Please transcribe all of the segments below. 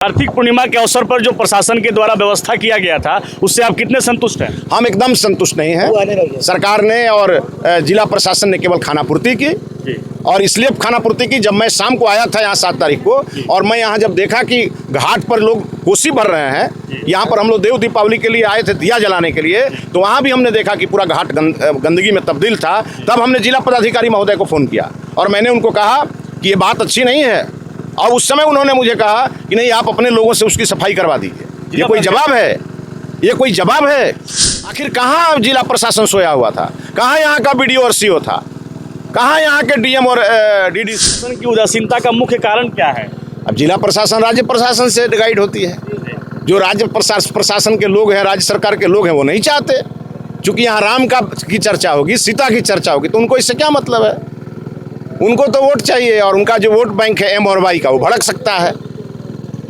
कार्तिक पूर्णिमा के अवसर पर जो प्रशासन के द्वारा व्यवस्था किया गया था उससे आप कितने संतुष्ट हैं? हम एकदम संतुष्ट नहीं हैं। सरकार ने और जिला प्रशासन ने केवल खानापूर्ति की और इसलिए खानापूर्ति की। जब मैं शाम को आया था यहाँ 7 तारीख को और मैं यहाँ जब देखा कि घाट पर लोग कोसी भर रहे हैं, यहाँ पर हम लोग देव दीपावली के लिए आए थे दिया जलाने के लिए, तो वहाँ भी हमने देखा कि पूरा घाट गंदगी में तब्दील था। तब हमने जिला पदाधिकारी महोदय को फ़ोन किया और मैंने उनको कहा कि ये बात अच्छी नहीं है। और उस समय उन्होंने मुझे कहा कि नहीं, आप अपने लोगों से उसकी सफाई करवा दीजिए। ये कोई जवाब है? ये कोई जवाब है? आखिर कहाँ जिला प्रशासन सोया हुआ था? कहाँ यहाँ का BDO और CO था? कहाँ यहाँ के DM और DD? की उदासीनता का मुख्य कारण क्या है? अब जिला प्रशासन राज्य प्रशासन से गाइड होती है। जो राज्य प्रशासन के लोग हैं, राज्य सरकार के लोग हैं, वो नहीं चाहते। चूंकि यहाँ राम की चर्चा होगी, सीता की चर्चा होगी, तो उनको इससे क्या मतलब है? उनको तो वोट चाहिए और उनका जो वोट बैंक है M और Y का, वो भड़क सकता है।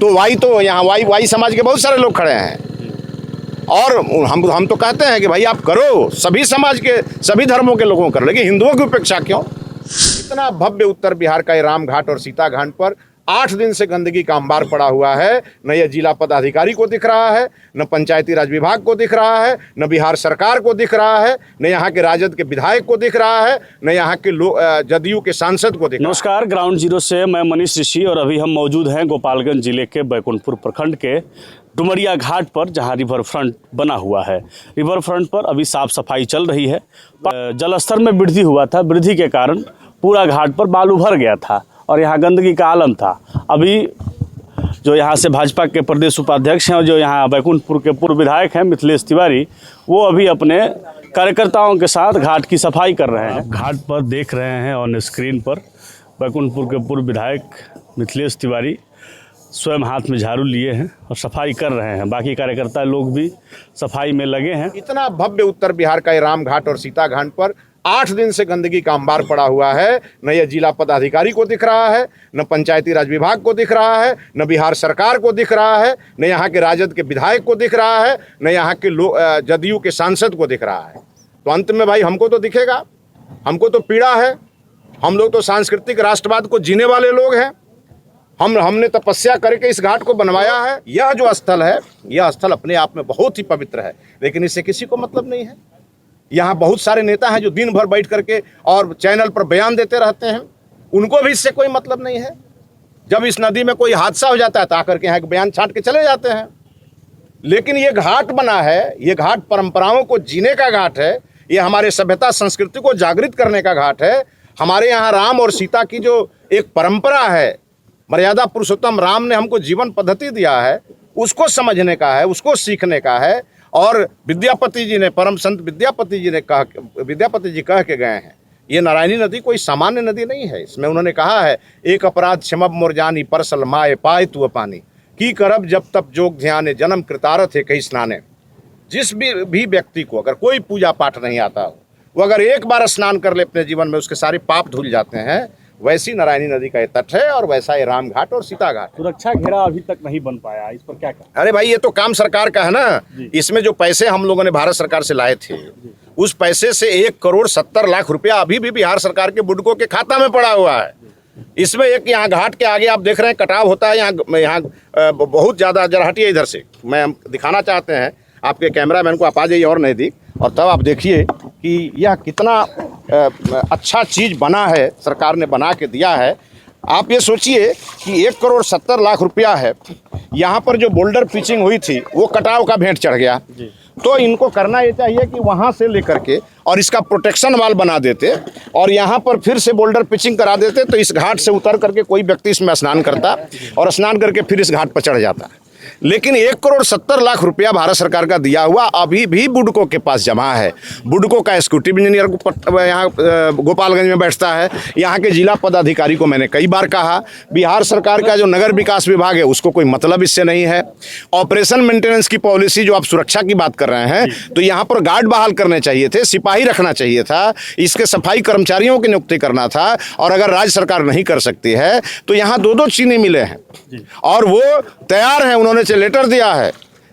तो Y तो यहाँ Y समाज के बहुत सारे लोग खड़े हैं और हम तो कहते हैं कि भाई आप करो, सभी समाज के सभी धर्मों के लोगों को कर, लेकिन हिंदुओं की उपेक्षा क्यों? इतना भव्य उत्तर बिहार का ये राम घाट और सीता घाट पर 8 दिन से गंदगी का अंबार पड़ा हुआ है। न ये जिला पदाधिकारी को दिख रहा है, न पंचायती राज विभाग को दिख रहा है, न बिहार सरकार को दिख रहा है, न यहाँ के राजद के विधायक को दिख रहा है, न यहाँ के जदयू के सांसद को दिख रहा है। नमस्कार, ग्राउंड जीरो से मैं मनीष ऋषि और अभी हम मौजूद हैं गोपालगंज जिले के बैकुंठपुर प्रखंड के डुमरिया घाट पर, जहां रिवर फ्रंट बना हुआ है। रिवर फ्रंट पर अभी साफ सफाई चल रही है। जलस्तर में वृद्धि हुआ था, वृद्धि के कारण पूरा घाट पर बालू भर गया था और यहाँ गंदगी का आलम था। अभी जो यहाँ से भाजपा के प्रदेश उपाध्यक्ष हैं और जो यहाँ बैकुंठपुर के पूर्व विधायक हैं मिथिलेश तिवारी, वो अभी अपने कार्यकर्ताओं के साथ घाट की सफाई कर रहे हैं। घाट पर देख रहे हैं ऑन स्क्रीन पर बैकुंठपुर के पूर्व विधायक मिथिलेश तिवारी स्वयं हाथ में झाड़ू लिए हैं और सफाई कर रहे हैं। बाकी कार्यकर्ता लोग भी सफाई में लगे हैं। इतना भव्य उत्तर बिहार का ये राम घाट और सीता घाट पर 8 दिन से गंदगी का अंबार पड़ा हुआ है। न ये जिला पदाधिकारी को दिख रहा है, न पंचायती राज विभाग को दिख रहा है, न बिहार सरकार को दिख रहा है, न यहाँ के राजद के विधायक को दिख रहा है, न यहाँ के जदयू के सांसद को दिख रहा है। तो अंत में भाई हमको तो दिखेगा, हमको तो पीड़ा है। हम लोग तो सांस्कृतिक राष्ट्रवाद को जीने वाले लोग हैं। हमने तपस्या करके इस घाट को बनवाया है। यह जो स्थल है, यह स्थल अपने आप में बहुत ही पवित्र है, लेकिन इससे किसी को मतलब नहीं है। यहाँ बहुत सारे नेता हैं जो दिन भर बैठ करके और चैनल पर बयान देते रहते हैं, उनको भी इससे कोई मतलब नहीं है। जब इस नदी में कोई हादसा हो जाता है तो आकर के यहाँ बयान छांट के चले जाते हैं। लेकिन ये घाट बना है, ये घाट परंपराओं को जीने का घाट है, ये हमारे सभ्यता संस्कृति को जागृत करने का घाट है। हमारे यहाँ राम और सीता की जो एक परंपरा है, मर्यादा पुरुषोत्तम राम ने हमको जीवन पद्धति दिया है, उसको समझने का है, उसको सीखने का है। और विद्यापति जी ने, परम संत विद्यापति जी कह के गए हैं, ये नारायणी नदी कोई सामान्य नदी नहीं है। इसमें उन्होंने कहा है, एक अपराध क्षमब मोर जानी, परसल माए पाए तू पानी, की करब जब तब जोग ध्याने, जन्म कृतारथ है कई स्नाने। जिस भी व्यक्ति को अगर कोई पूजा पाठ नहीं आता हो, वो अगर एक बार स्नान कर ले अपने जीवन में, उसके सारे पाप धुल जाते हैं। वैसी नारायणी नदी का ये तट है और वैसा ये राम घाट और सीता घाट। सुरक्षा घेरा अभी तक नहीं बन पाया, इस पर क्या कहें? अरे भाई, ये तो काम सरकार का है ना। इसमें जो पैसे हम लोगों ने भारत सरकार से लाए थे, उस पैसे से 1,70,00,000 रुपया अभी भी बिहार सरकार के बुडको के खाता में पड़ा हुआ है। इसमें एक यहाँ घाट के आगे आप देख रहे हैं कटाव होता है। यहाँ बहुत ज़्यादा, जरा हटिए इधर से, मैं दिखाना चाहते हैं आपके कैमरामैन को, आप आ जाइए और नज़दीक, और तब आप देखिए कि यह कितना अच्छा चीज़ बना है, सरकार ने बना के दिया है। आप ये सोचिए कि 1,70,00,000 रुपया है। यहाँ पर जो बोल्डर पिचिंग हुई थी वो कटाव का भेंट चढ़ गया। तो इनको करना ये चाहिए कि वहाँ से लेकर के और इसका प्रोटेक्शन वाल बना देते और यहाँ पर फिर से बोल्डर पिचिंग करा देते, तो इस घाट से उतर करके कोई व्यक्ति इसमें स्नान करता और स्नान करके फिर इस घाट पर चढ़ जाता। लेकिन 1,70,00,000 रुपया भारत सरकार का दिया हुआ अभी भी बुडको के पास जमा है। बुडको का एग्जीक्यूटिव इंजीनियर यहाँ गोपालगंज में बैठता है। यहाँ के जिला पदाधिकारी को मैंने कई बार कहा, बिहार सरकार का जो नगर विकास विभाग है उसको कोई मतलब इससे नहीं है। ऑपरेशन मेंटेनेंस की पॉलिसी, जो आप सुरक्षा की बात कर रहे हैं, तो यहाँ पर गार्ड बहाल करने चाहिए थे, सिपाही रखना चाहिए था, इसके सफाई कर्मचारियों की नियुक्ति करना था। और अगर राज्य सरकार नहीं कर सकती है तो यहाँ 2-2 चीनी मिले हैं और वो तैयार हैं, उन्होंने लेटर दिया है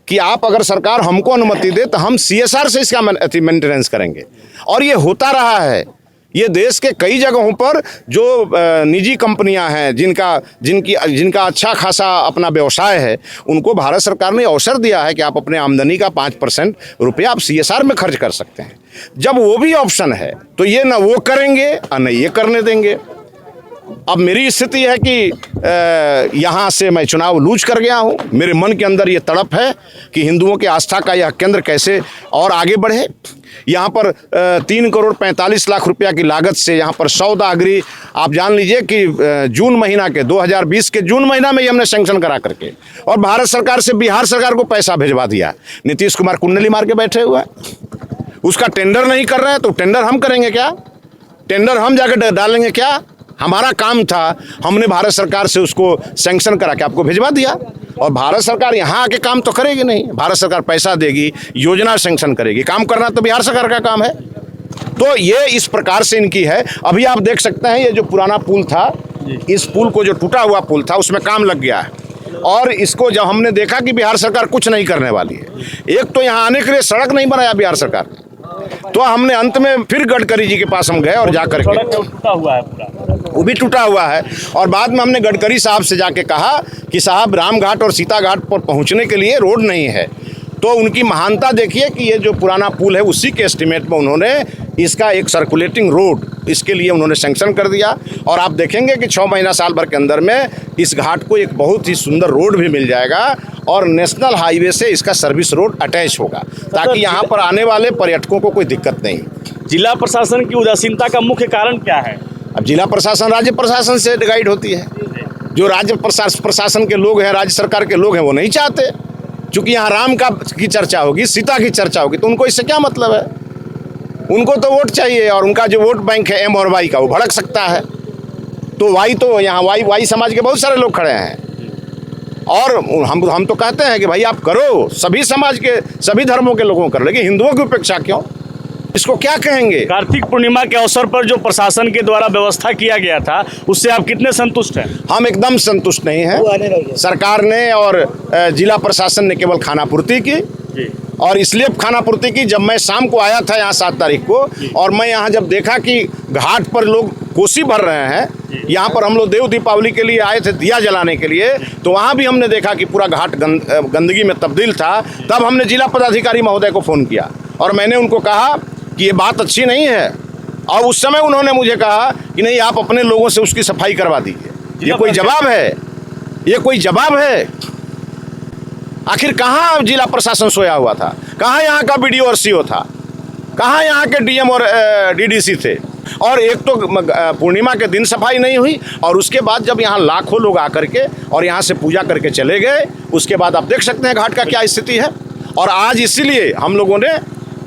कि आप अगर सरकार हमको अनुमति दे तो हम CSR से इसका मेंटेनेंस करेंगे। और ये होता रहा है। ये देश के कई जगहों पर जो निजी कंपनियां हैं जिनका अच्छा खासा अपना व्यवसाय है, उनको भारत सरकार ने अवसर दिया है कि आप अपने आमदनी का 5% रुपया आप CSR में खर्च कर सकते हैं। जब वो भी ऑप्शन है तो ये ना वो करेंगे और न ये करने देंगे। अब मेरी स्थिति है कि यहाँ से मैं चुनाव लूज कर गया हूँ। मेरे मन के अंदर ये तड़प है कि हिंदुओं की आस्था का यह केंद्र कैसे और आगे बढ़े। यहाँ पर 3 करोड़ 45 लाख रुपया की लागत से यहाँ पर 100 दागरी, आप जान लीजिए कि जून महीना के 2020 के जून महीना में ये हमने सैंक्शन करा करके और भारत सरकार से बिहार सरकार को पैसा भिजवा दिया। नीतीश कुमार कुंडली मार के बैठे हुए हैं, उसका टेंडर नहीं कर रहे हैं तो टेंडर हम करेंगे क्या? टेंडर हम जाकर डालेंगे क्या? हमारा काम था, हमने भारत सरकार से उसको सैंक्शन करा के आपको भिजवा दिया और भारत सरकार यहाँ आके काम तो करेगी नहीं। भारत सरकार पैसा देगी, योजना सैंक्शन करेगी, काम करना तो बिहार सरकार का काम है। तो ये इस प्रकार से इनकी है। अभी आप देख सकते हैं ये जो पुराना पुल था, इस पुल को जो टूटा हुआ पुल था उसमें काम लग गया है और इसको जब हमने देखा कि बिहार सरकार कुछ नहीं करने वाली है, एक तो यहाँ आने के लिए सड़क नहीं बनाया बिहार सरकार, तो हमने अंत में फिर गडकरी जी के पास हम गए और जाकर के टूटा हुआ है पूरा, वो भी टूटा हुआ है। और बाद में हमने गडकरी साहब से जाके कहा कि साहब रामघाट और सीता घाट पर पहुंचने के लिए रोड नहीं है। तो उनकी महानता देखिए कि ये जो पुराना पुल है उसी के एस्टीमेट में उन्होंने इसका एक सर्कुलेटिंग रोड इसके लिए उन्होंने सैंक्शन कर दिया और आप देखेंगे कि 6 महीना साल भर के अंदर में इस घाट को एक बहुत ही सुंदर रोड भी मिल जाएगा और नेशनल हाईवे से इसका सर्विस रोड अटैच होगा ताकि यहाँ पर आने वाले पर्यटकों को कोई दिक्कत नहीं। जिला प्रशासन की उदासीनता का मुख्य कारण क्या है? अब जिला प्रशासन राज्य प्रशासन से गाइड होती है। जो राज्य प्रशासन के लोग हैं, राज्य सरकार के लोग हैं, वो नहीं चाहते। चूंकि यहाँ राम की चर्चा होगी, सीता की चर्चा होगी, तो उनको इससे क्या मतलब है? उनको तो वोट चाहिए और उनका जो वोट बैंक है M और Y का, वो भड़क सकता है। तो वाई तो यहाँ वाई समाज के बहुत सारे लोग खड़े हैं और हम तो कहते हैं कि भाई आप करो, सभी समाज के सभी धर्मों के लोगों को करो, लेकिन हिंदुओं की उपेक्षा क्यों? इसको क्या कहेंगे? कार्तिक पूर्णिमा के अवसर पर जो प्रशासन के द्वारा व्यवस्था किया गया था उससे आप कितने संतुष्ट हैं? हम एकदम संतुष्ट नहीं हैं। सरकार ने और जिला प्रशासन ने केवल खानापूर्ति की और इसलिए खानापूर्ति की, जब मैं शाम को आया था यहाँ 7 तारीख को और मैं यहाँ जब देखा कि घाट पर लोग कोसी भर रहे हैं, यहाँ पर हम लोग देव दीपावली के लिए आए थे दिया जलाने के लिए, तो वहाँ भी हमने देखा कि पूरा घाट गंदगी में तब्दील था। तब हमने जिला पदाधिकारी महोदय को फ़ोन किया और मैंने उनको कहा कि ये बात अच्छी नहीं है और उस समय उन्होंने मुझे कहा कि नहीं, आप अपने लोगों से उसकी सफाई करवा दीजिए। ये कोई जवाब है? ये कोई जवाब है? आखिर कहाँ जिला प्रशासन सोया हुआ था? कहाँ यहाँ का BDO और CO था? कहाँ यहाँ के DM और DDC थे? और एक तो पूर्णिमा के दिन सफाई नहीं हुई और उसके बाद जब यहाँ लाखों लोग आकर के और यहाँ से पूजा करके चले गए, उसके बाद आप देख सकते हैं घाट का क्या स्थिति है। और आज इसीलिए हम लोगों ने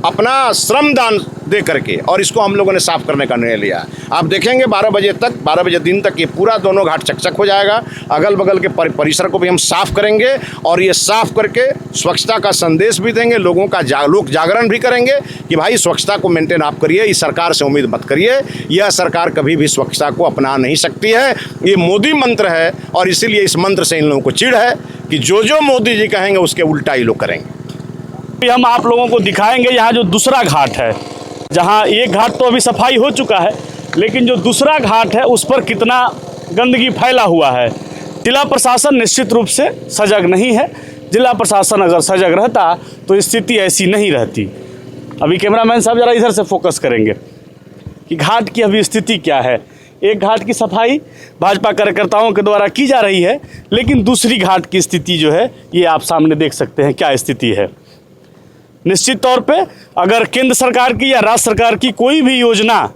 अपना श्रमदान दे करके और इसको हम लोगों ने साफ करने का निर्णय लिया। आप देखेंगे 12 बजे दिन तक ये पूरा दोनों घाट चकचक हो जाएगा। अगल बगल के परिसर को भी हम साफ करेंगे और ये साफ करके स्वच्छता का संदेश भी देंगे, लोगों का लोक जागरण भी करेंगे कि भाई स्वच्छता को मेंटेन आप करिए, इस सरकार से उम्मीद मत करिए। यह सरकार कभी भी स्वच्छता को अपना नहीं सकती है। ये मोदी मंत्र है और इसीलिए इस मंत्र से इन लोगों को चिढ़ है कि जो मोदी जी कहेंगे उसके उल्टा ही लोग करेंगे। हम आप लोगों को दिखाएंगे यहाँ जो दूसरा घाट है, जहाँ एक घाट तो अभी सफाई हो चुका है, लेकिन जो दूसरा घाट है उस पर कितना गंदगी फैला हुआ है। जिला प्रशासन निश्चित रूप से सजग नहीं है। जिला प्रशासन अगर सजग रहता तो स्थिति ऐसी नहीं रहती। अभी कैमरामैन साहब ज़रा इधर से फोकस करेंगे कि घाट की अभी स्थिति क्या है। एक घाट की सफाई भाजपा कार्यकर्ताओं के द्वारा की जा रही है, लेकिन दूसरी घाट की स्थिति जो है ये आप सामने देख सकते हैं क्या स्थिति है। निश्चित तौर पे अगर केंद्र सरकार की या राज्य सरकार की कोई भी योजना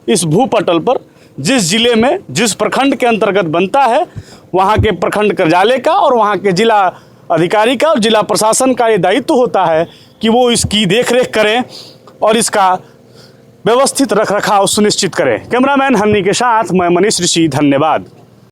इस भूपटल पर जिस जिले में जिस प्रखंड के अंतर्गत बनता है, वहाँ के प्रखंड कार्यालय का और वहाँ के जिला अधिकारी का और जिला प्रशासन का ये दायित्व होता है कि वो इसकी देखरेख करें और इसका व्यवस्थित रखरखाव सुनिश्चित करें। कैमरामैन हन्नी के साथ मैं मनीष ऋषि, धन्यवाद।